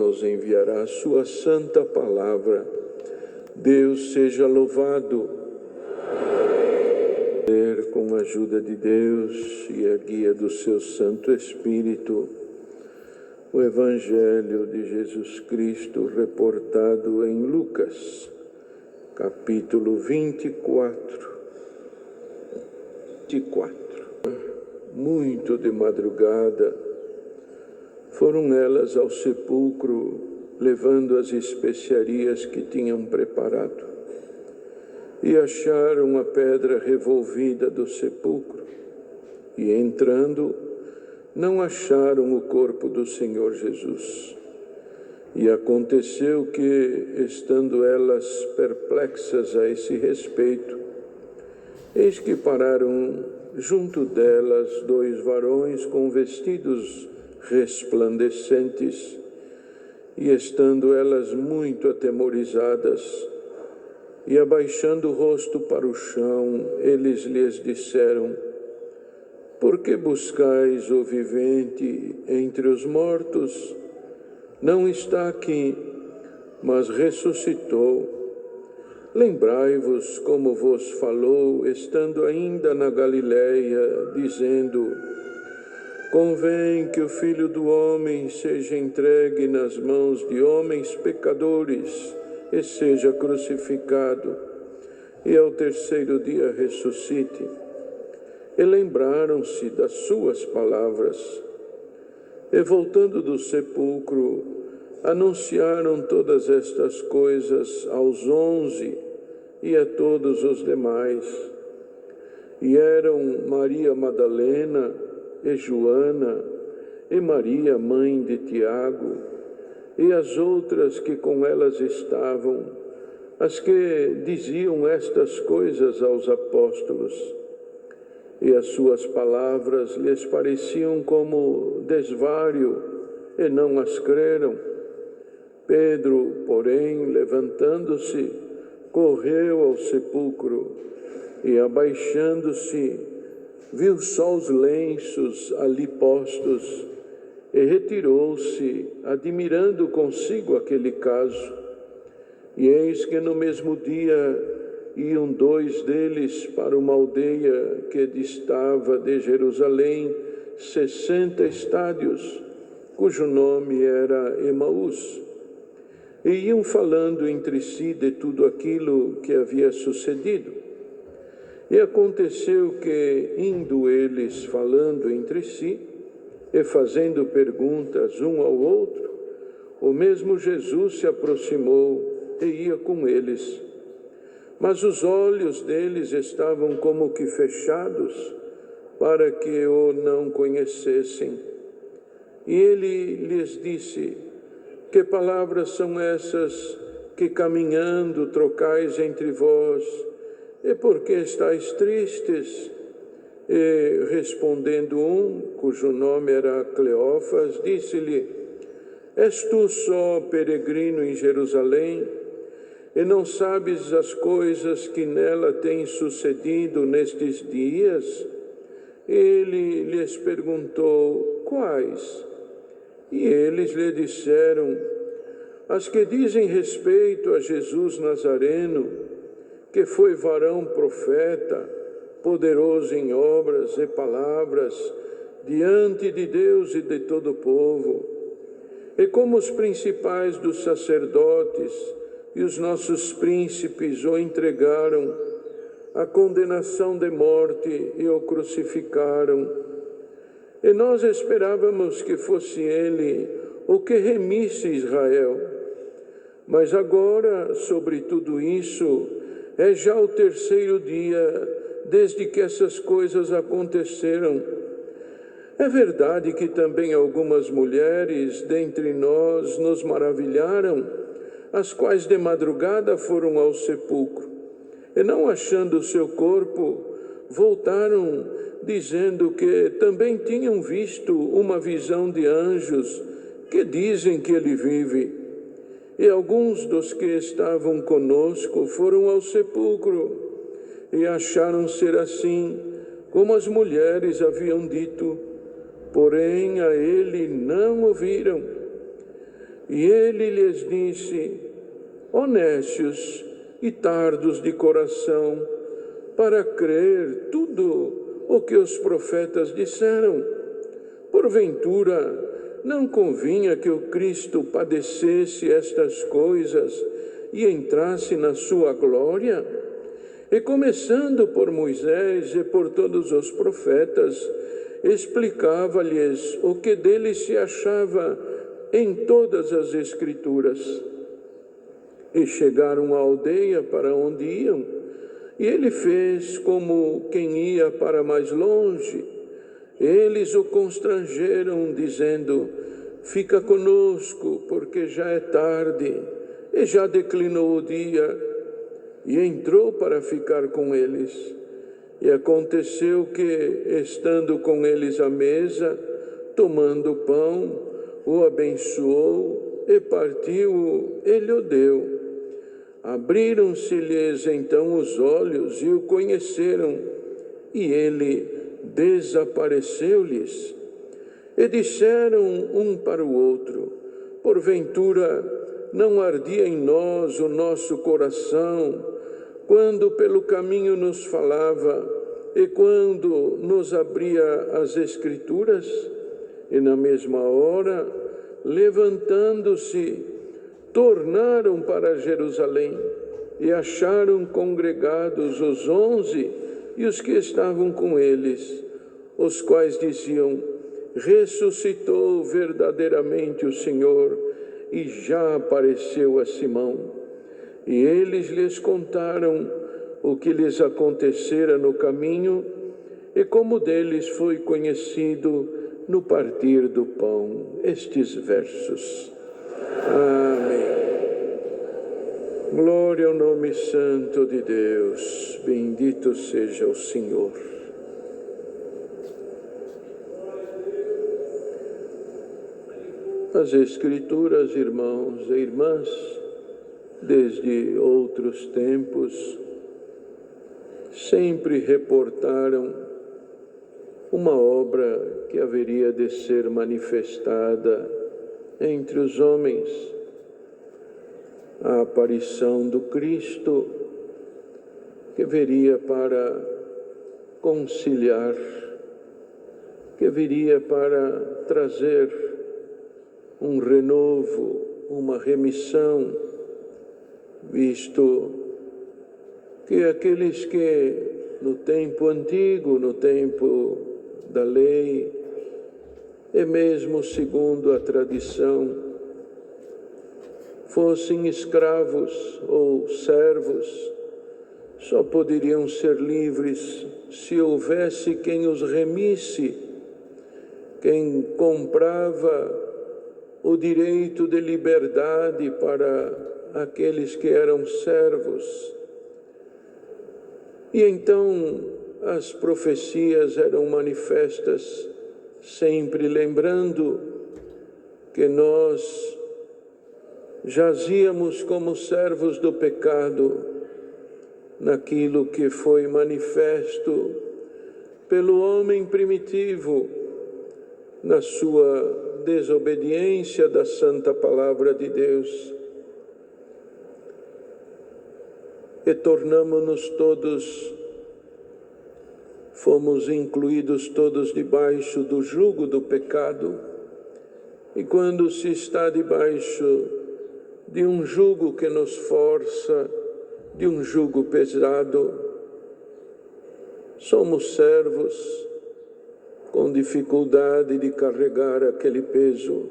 nos enviará a sua santa palavra. Deus seja louvado. Com a ajuda de Deus e a guia do seu Santo Espírito, o Evangelho de Jesus Cristo reportado em Lucas, capítulo 24. Muito de madrugada, foram elas ao sepulcro, levando as especiarias que tinham preparado. E acharam a pedra revolvida do sepulcro. E entrando, não acharam o corpo do Senhor Jesus. E aconteceu que, estando elas perplexas a esse respeito, eis que pararam junto delas 2 varões com vestidos resplandecentes, e estando elas muito atemorizadas, e abaixando o rosto para o chão, eles lhes disseram: por que buscais o vivente entre os mortos? Não está aqui, mas ressuscitou. Lembrai-vos como vos falou, estando ainda na Galileia, dizendo: convém que o Filho do Homem seja entregue nas mãos de homens pecadores, e seja crucificado, e ao 3º dia ressuscite. E lembraram-se das suas palavras. E voltando do sepulcro, anunciaram todas estas coisas aos 11 e a todos os demais. E eram Maria Madalena, e Joana, e Maria, mãe de Tiago, e as outras que com elas estavam, as que diziam estas coisas aos apóstolos. E as suas palavras lhes pareciam como desvario, e não as creram. Pedro, porém, levantando-se, correu ao sepulcro, e abaixando-se, viu só os lenços ali postos, e retirou-se, admirando consigo aquele caso. E eis que no mesmo dia iam 2 deles para uma aldeia que distava de Jerusalém 60 estádios, cujo nome era Emaús. E iam falando entre si de tudo aquilo que havia sucedido. E aconteceu que, indo eles falando entre si, e fazendo perguntas um ao outro, o mesmo Jesus se aproximou e ia com eles. Mas os olhos deles estavam como que fechados, para que o não conhecessem. E ele lhes disse: que palavras são essas que caminhando trocais entre vós? E por que estáis tristes? E respondendo cujo nome era Cleófas, disse-lhe: és tu só peregrino em Jerusalém, e não sabes as coisas que nela têm sucedido nestes dias? Ele lhes perguntou: quais? E eles lhe disseram: as que dizem respeito a Jesus Nazareno, que foi varão profeta, poderoso em obras e palavras, diante de Deus e de todo o povo. E como os principais dos sacerdotes e os nossos príncipes o entregaram à condenação de morte e o crucificaram. E nós esperávamos que fosse ele o que remisse Israel. Mas agora, sobre tudo isso, é já o 3º dia desde que essas coisas aconteceram. É verdade que também algumas mulheres dentre nós nos maravilharam, as quais de madrugada foram ao sepulcro, e não achando o seu corpo, voltaram dizendo que também tinham visto uma visão de anjos que dizem que ele vive. E alguns dos que estavam conosco foram ao sepulcro e acharam ser assim, como as mulheres haviam dito, porém a ele não o viram. E ele lhes disse: honestos e tardos de coração, para crer tudo o que os profetas disseram. Porventura, não convinha que o Cristo padecesse estas coisas e entrasse na sua glória? E começando por Moisés e por todos os profetas, explicava-lhes o que dele se achava em todas as Escrituras. E chegaram à aldeia para onde iam, e ele fez como quem ia para mais longe. Eles o constrangeram, dizendo: fica conosco, porque já é tarde, e já declinou o dia. E entrou para ficar com eles. E aconteceu que, estando com eles à mesa, tomando o pão, o abençoou e partiu-o e lhe deu. Abriram-se-lhes então os olhos e o conheceram, e ele desapareceu-lhes. E disseram um para o outro: porventura não ardia em nós o nosso coração, quando pelo caminho nos falava e quando nos abria as Escrituras? E na mesma hora, levantando-se, tornaram para Jerusalém e acharam congregados os 11 e os que estavam com eles, os quais diziam: ressuscitou verdadeiramente o Senhor e já apareceu a Simão. E eles lhes contaram o que lhes acontecera no caminho e como deles foi conhecido no partir do pão. Estes versos. Amém. Glória ao nome santo de Deus. Bendito seja o Senhor. As Escrituras, irmãos e irmãs, desde outros tempos, sempre reportaram uma obra que haveria de ser manifestada entre os homens, a aparição do Cristo, que viria para conciliar, que viria para trazer um renovo, uma remissão, visto que aqueles que no tempo antigo, no tempo da lei, e mesmo segundo a tradição, fossem escravos ou servos, só poderiam ser livres se houvesse quem os remisse, quem comprava o direito de liberdade para aqueles que eram servos. E então as profecias eram manifestas, sempre lembrando que nós jazíamos como servos do pecado naquilo que foi manifesto pelo homem primitivo na sua desobediência da santa palavra de Deus. E tornamo-nos todos, fomos incluídos todos debaixo do jugo do pecado. E quando se está debaixo de um jugo que nos força, de um jugo pesado, somos servos com dificuldade de carregar aquele peso.